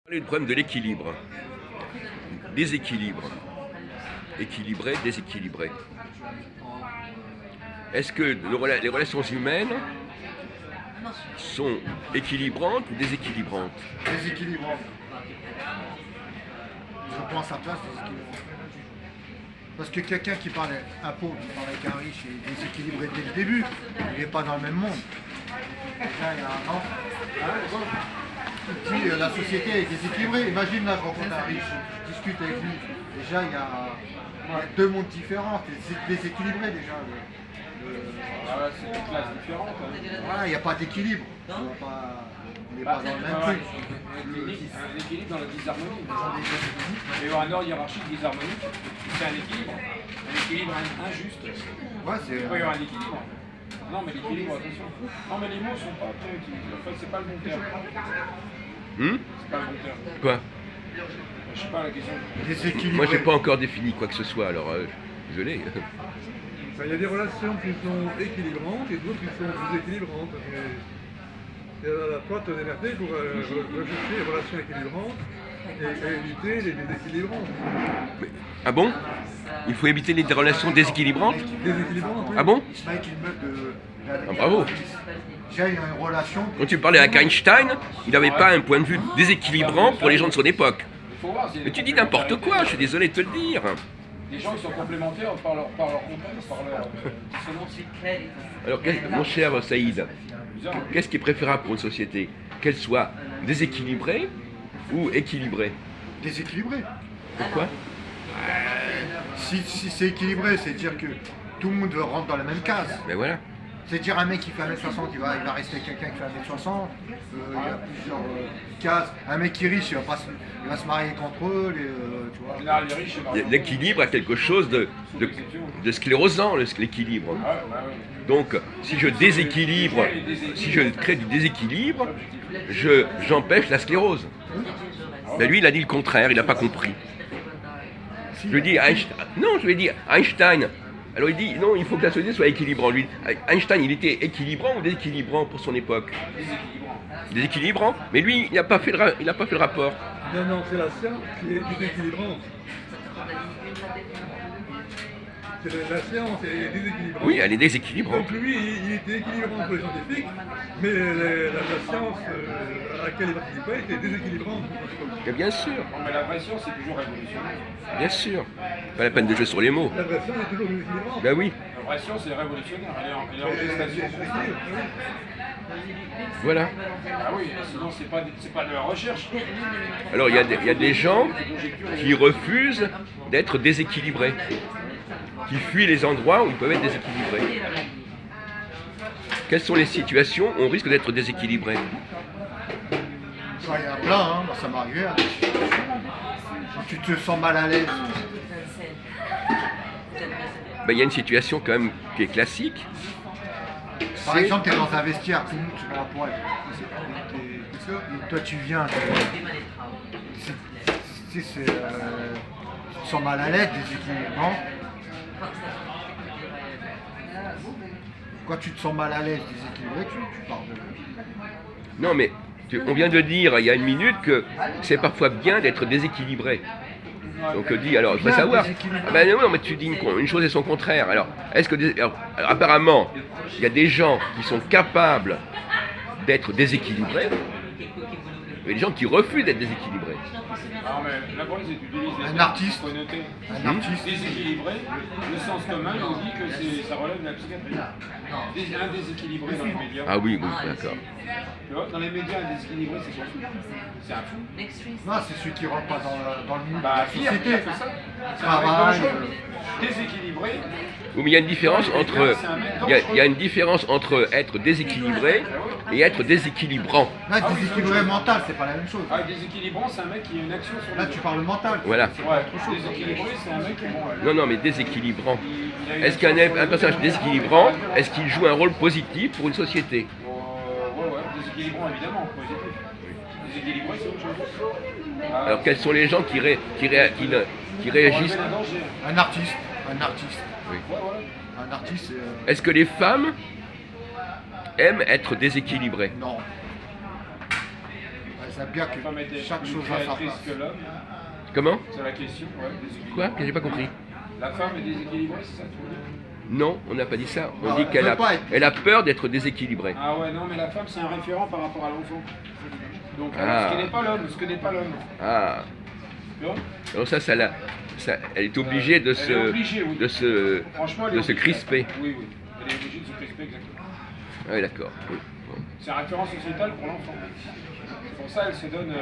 Le problème de l'équilibre. Déséquilibre. Équilibré, déséquilibré. Est-ce que les relations humaines sont équilibrantes ou déséquilibrantes? Déséquilibrant. Je prends sa place, déséquilibrant. Parce que quelqu'un qui parle, un pauvre qui parle avec un riche est déséquilibré dès le début, il n'est pas dans le même monde. Déjà, il y a un an, qui dit la société est déséquilibrée. Imagine là, je rencontre un riche, je discute avec lui. Déjà, il y a deux mondes différents, c'est déséquilibré déjà. C'est une classe différente. Voilà, il n'y a pas d'équilibre. On n'est pas dans le même truc. Un équilibre dans la disharmonie. Il va y avoir un ordre hiérarchique disharmonique. C'est un équilibre. Un équilibre injuste. Ouais, Il peut y avoir un équilibre. Non, mais l'équilibre, attention. Non, mais les mots ne sont pas très utilisés. En fait, c'est pas le bon terme. C'est pas le bon terme. Quoi? Je sais pas la question. déséquilibré. Moi, j'ai pas encore défini quoi que ce soit, alors désolé. Il y a des relations qui sont équilibrantes et d'autres qui sont déséquilibrantes. Et à la fois, ton énergie pour rechercher les relations équilibrantes et éviter les déséquilibrantes. Ah bon? Il faut éviter les relations déséquilibrantes? Déséquilibrantes, oui. Ah bon? Ce mec, il meurt de. Ah, bravo. Déjà, il y a une relation. Quand tu parlais avec Einstein, il n'avait pas un point de vue déséquilibrant pour les gens de son époque. Il faut voir. Mais tu dis n'importe quoi, je suis désolé de te le dire. Les gens qui sont complémentaires par leur contexte, par leur dissonance. Alors, mon cher Saïd, qu'est-ce qui est préférable pour une société? Qu'elle soit déséquilibrée ou équilibrée? Déséquilibré. Pourquoi? Si c'est équilibré, c'est dire que tout le monde rentre dans la même case. Ben voilà. C'est dire un mec qui fait 1m60, il va rester avec quelqu'un qui fait 1m60. Il y a plusieurs cases. Un mec qui est riche, il va se marier contre eux. Tu vois. En général, les riches, L'équilibre a quelque chose de sclérosant, l'équilibre. Donc, si je déséquilibre, si je crée du déséquilibre, j'empêche la sclérose. Mais lui, il a dit le contraire, il n'a pas compris. Je lui ai dit, Einstein. Alors il dit, non, il faut que la société soit équilibrante. Lui, Einstein, il était équilibrant ou déséquilibrant pour son époque? Déséquilibrant. Mais lui, il n'a pas fait le rapport. Non, c'est la science qui est déséquilibrante. La science est déséquilibrante. Oui, elle est déséquilibrante. Donc lui, il était équilibrant pour les scientifiques, mais la science à laquelle il participait était déséquilibrante. Et bien sûr, Non, mais la vraie science, c'est toujours révolutionnaire. bien sûr. Pas la peine de jouer sur les mots. La vraie science est toujours déséquilibrante. Ben oui, La vraie science, c'est révolutionnaire. Elle est en gestation. voilà. Ah oui, sinon, c'est pas de la recherche. Alors il y a des gens qui refusent d'être déséquilibrés, qui fuient les endroits où ils peuvent être déséquilibrés. Quelles sont les situations où on risque d'être déséquilibré? Il y en a plein, hein. Moi, ça m'est arrivé. Quand tu te sens mal à l'aise. Ben, il y a une situation quand même qui est classique. Par C'est- exemple, tu es dans un vestiaire, tout le monde se met à poil. Et toi, tu viens. Tu te sens mal à l'aise, déséquilibrant. Quand tu te sens mal à l'aise, déséquilibré, tu pars de. Non mais on vient de dire il y a une minute que c'est parfois bien d'être déséquilibré. Donc dit alors il faut Bien savoir. déséquilibré. Ah ben non mais tu dis une chose et son contraire. Alors est-ce que alors, apparemment il y a des gens qui sont capables d'être déséquilibrés, et des gens qui refusent d'être déséquilibrés. Non, mais la police utilise les Un termes artiste. connotés. Un artiste. Déséquilibré, le sens commun nous dit que ça relève de la psychiatrie. Un déséquilibré dans les médias. Ah oui, d'accord. Tu vois, dans les médias, un déséquilibré, c'est quoi? C'est un fou. Non, c'est celui qui rentre pas dans le moule de Bah, la pire, société. c'est ça. C'est un mec Travail. dangereux. Déséquilibré. Oui, mais il y a une différence entre il y a une différence entre être déséquilibré et être déséquilibrant. Là, déséquilibré mental, c'est pas la même chose. Ah, déséquilibrant, c'est un mec qui a une action sur les Là, tu parles mental. Voilà. Ouais, déséquilibré, c'est un mec qui bon, Non, mais déséquilibrant. il a une Est-ce action qu'un personnage déséquilibrant, est-ce qu'il joue un rôle positif pour une société? Ouais, déséquilibrant évidemment, positif. Déséquilibré, c'est autre chose. Alors quels sont les gens qui réagissent? Un danger. Un artiste. Oui. Un artiste, Est-ce que les femmes aiment être déséquilibrées? non. c'est bien La que femme était chaque plus chose a sa créatrice place. que l'homme. Comment? C'est la question, ouais, déséquilibre. Quoi? J'ai pas compris. La femme est déséquilibrée, c'est ça que tu veux dire? Non, on n'a pas dit ça. On Non, dit elle qu'elle veut a, pas être- elle a peur d'être déséquilibrée. Ah ouais, non, mais la femme, c'est un référent par rapport à l'enfant. Donc, Ah. ce que n'est pas l'homme, ce que n'est pas l'homme. Ah, Tu vois? alors elle est obligée de Elle est obligée, oui. Franchement, elle est de se obligée. crisper. Oui, oui. Elle est obligée de se crisper, exactement. Ah oui, d'accord. Oui. Bon. C'est un référent sociétal pour l'enfant. C'est pour ça qu'elle se donne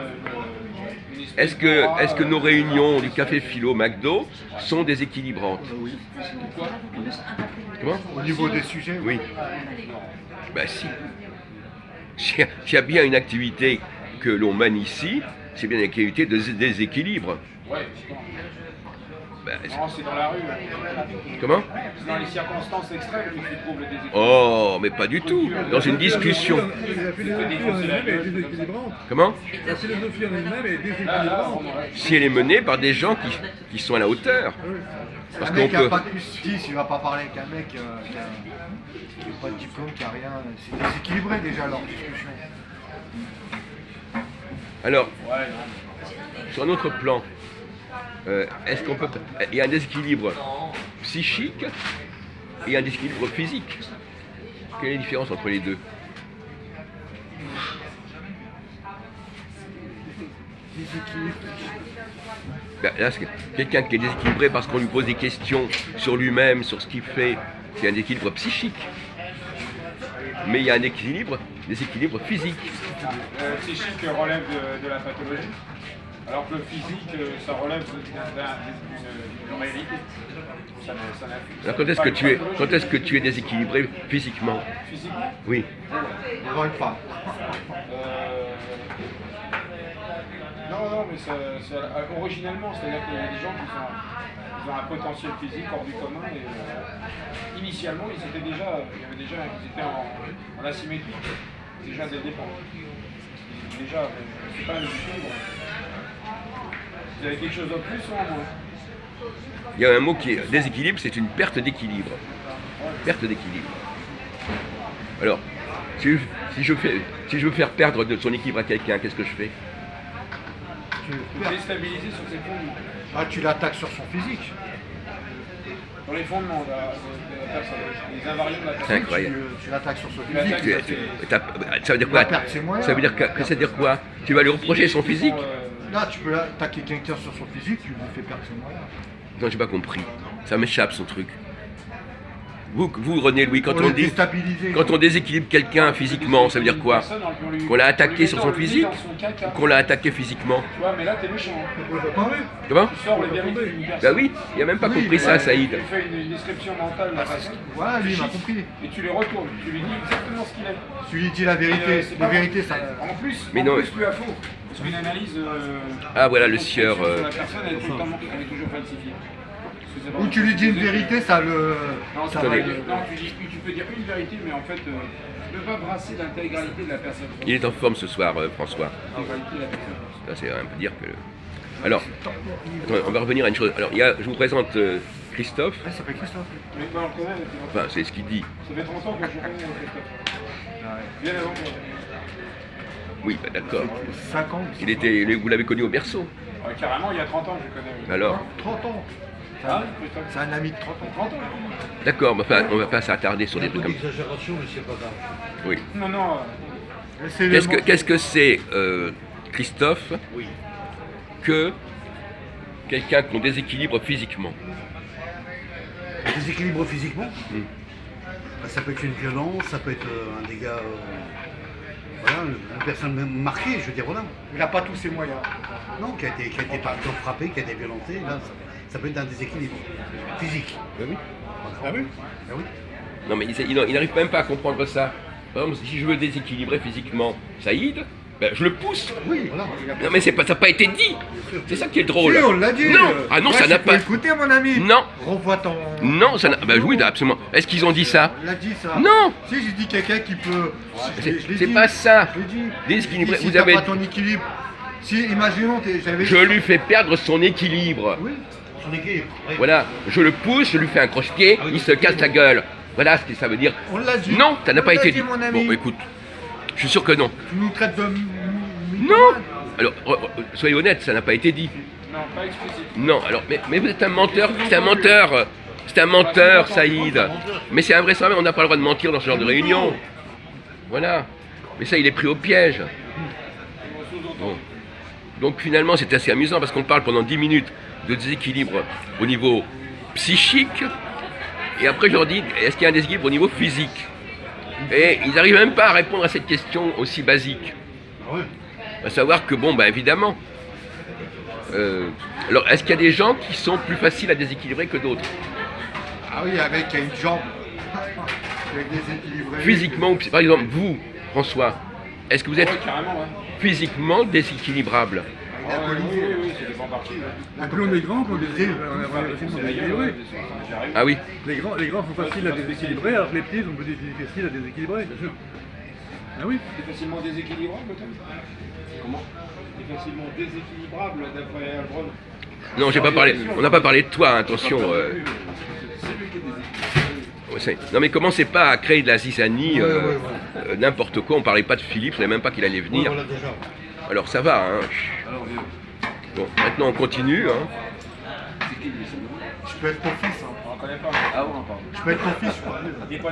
une espèce Est-ce que nos réunions du café philo McDo sont déséquilibrantes? Oui. Quoi? Comment? Au niveau des sujets, Oui. Bah si. S'il y a bien une activité que l'on mène ici, c'est bien une activité de déséquilibre. Ouais, c'est Bah, non, c'est dans la rue. comment? C'est dans les circonstances extrêmes que tu trouves le déséquilibre. Oh, mais pas du tout. Dans une discussion. La philosophie en elle-même est déséquilibrante. Comment? La philosophie en elle-même est Là, déséquilibrante. Si elle est menée par des gens qui sont à la hauteur. Parce Un qu'on mec qui peut. n'a pas de plus 10, il va pas parler avec un mec qui n'a pas de diplôme, qui n'a rien. C'est déséquilibré déjà leur discussion. Alors, Ouais, non. sur un autre plan, est-ce qu'on peut. Il y a un déséquilibre psychique et un déséquilibre physique. Quelle est la différence entre les deux? Déséquilibre. Ben, là, c'est quelqu'un qui est déséquilibré parce qu'on lui pose des questions sur lui-même, sur ce qu'il fait, c'est un déséquilibre psychique. Mais il y a un déséquilibre physique. Le psychique relève de la pathologie, alors que le physique, ça relève d'une réalité. Ça n'influe Alors quand est-ce que tu es déséquilibré physiquement? Physiquement, Oui. Devant une femme. non, mais originellement, c'est-à-dire qu'il y a des gens qui ont un potentiel physique hors du commun et initialement, ils étaient en asymétrie, déjà dès le départ. Déjà, c'est pas le équilibre. Vous avez quelque chose en plus ou en moins? Il y a un mot qui est déséquilibre, c'est une perte d'équilibre. Perte d'équilibre. Alors, si je veux faire perdre de son équilibre à quelqu'un, qu'est-ce que je fais? Déstabiliser sur ses fondements. Ah, tu l'attaques sur son physique. Dans les fondements de la personne, les invariants de la C'est personne. incroyable. Tu l'attaques sur son Tu l'attaques physique. Ça veut dire quoi? Il va perdre ses moyens. Ça veut dire quoi? Tu vas lui reprocher son physique? Là, tu peux attaquer quelqu'un sur son physique, tu lui fais perdre ses moyens. Non, j'ai pas compris. Ça m'échappe son truc. Vous, René Louis, Pour le déstabiliser. quand on déséquilibre quelqu'un physiquement, ça veut dire quoi? Qu'on l'a attaqué sur son physique? Ou qu'on l'a attaqué physiquement? Tu vois, mais là, t'es méchant. On peut pas tomber. Comment? Tu sors les vérités d'une personne. Bah oui, il a même pas Oui, compris ça, ouais. Saïd. Tu fais une description mentale de la personne. Voilà, lui, il m'a compris. Et tu les retournes. Tu lui dis exactement ce qu'il est. Tu lui dis la vérité. C'est La pas vérité, bon. ça. En plus, Mais non. tu as faux. Parce qu'une analyse. Ah, voilà, le sieur, sur la personne, elle est toujours falsifiée. Ou tu lui dis une vérité, ça le. Non, ça tu, va peux le- dire- non, tu peux dire une vérité, mais en fait, tu ne peux pas brasser l'intégralité de la personne. Il est en forme ce soir, François. L'intégralité de la personne. Ça, c'est un peu dire que. Alors, attends, on va revenir à une chose. Alors, je vous présente Christophe. Ah, ça s'appelle Christophe. Mais on le connaît, Enfin, c'est ce qu'il dit. ça fait 30 ans que je connais Christophe. Bien avant. Oui, bah, d'accord. 5 ans. Vous l'avez connu au berceau. Ouais, carrément, il y a 30 ans, je connais. Alors, 30 ans. Ah, Christophe. C'est un ami de 30 ans. 30 ans. d'accord, mais enfin, on va pas s'attarder sur des trucs comme ça. Exagération, mais c'est pas grave. Oui. Non, non. Laissez-les Qu'est-ce que c'est, Christophe, que quelqu'un qu'on déséquilibre physiquement? Déséquilibre physiquement, Mm. bah, ça peut être une violence, ça peut être un dégât, voilà, une personne même marquée, je veux dire, voilà. Il n'a pas tous ses moyens. Non, qui a été par exemple frappé, qui a été violenté, là, ça peut être un déséquilibre physique. Ben oui. Ah oui? Ah oui. Non, mais il n'arrive même pas à comprendre ça. Par exemple, si je veux déséquilibrer physiquement Saïd, ben, je le pousse. Oui, Voilà. Non, mais ça n'a pas été dit. C'est ça qui est drôle. Si, on l'a dit. Non, ah non, Ouais, ça n'a tu peux pas. écouter, mon ami. Non, Revois ton. non, ça n'a. Ben oui, absolument. Est-ce qu'ils ont dit ça? On l'a dit ça. Non. Si j'ai dit quelqu'un qui peut. Je l'ai C'est dit. pas ça. Je l'ai dit. Déséquilibré. Si Vous t'as avez. pas ton équilibre. Si, imaginons, j'avais. Je lui fais perdre son équilibre. Oui. Son équilibre. Oui. Voilà, je le pousse, je lui fais un croche-pied, il se casse la gueule. Voilà ce que ça veut dire. On l'a dit. Non, ça n'a On pas l'a été dit. mon ami. Bon, écoute, je suis sûr que non. Tu nous traites de Non. Alors, soyez honnête, ça n'a pas été dit. Non, pas explicite. Non, alors, mais vous êtes un menteur, c'est un menteur. C'est un menteur, Saïd. Mais c'est invraisemblable, on n'a pas le droit de mentir dans ce genre de réunion. Voilà. Mais ça, il est pris au piège. Bon. Donc finalement, c'est assez amusant parce qu'on parle pendant 10 minutes de déséquilibre au niveau psychique. Et après, je leur dis, est-ce qu'il y a un déséquilibre au niveau physique? Et ils n'arrivent même pas à répondre à cette question aussi basique. À savoir que, bon, bah évidemment. Alors, est-ce qu'il y a des gens qui sont plus faciles à déséquilibrer que d'autres? Ah oui, avec une jambe. Avec déséquilibré. Physiquement, par exemple, vous, François, est-ce que vous êtes Ouais, carrément, ouais. physiquement déséquilibrable? Ah, oui, ça dépend par qui. Ouais. Plus on est grand, plus on est facilement déséquilibré. J'arrive. Ah oui. Les grands sont faciles à déséquilibrer, alors que les petits sont plus difficiles à déséquilibrer. Ah oui. C'est facilement déséquilibrable, toi? Comment? C'est facilement déséquilibrable d'après Albron. Non, j'ai pas parlé. On n'a pas parlé de toi, hein, attention. Non mais commencez pas à créer de la zizanie, n'importe quoi. On parlait pas de Philippe, on savait même pas qu'il allait venir. Voilà, déjà. Alors ça va, hein. Bon, maintenant on continue, hein. Je peux être ton fils. Hein. On en connaît pas. Je peux être ton fils, je crois. Il est pas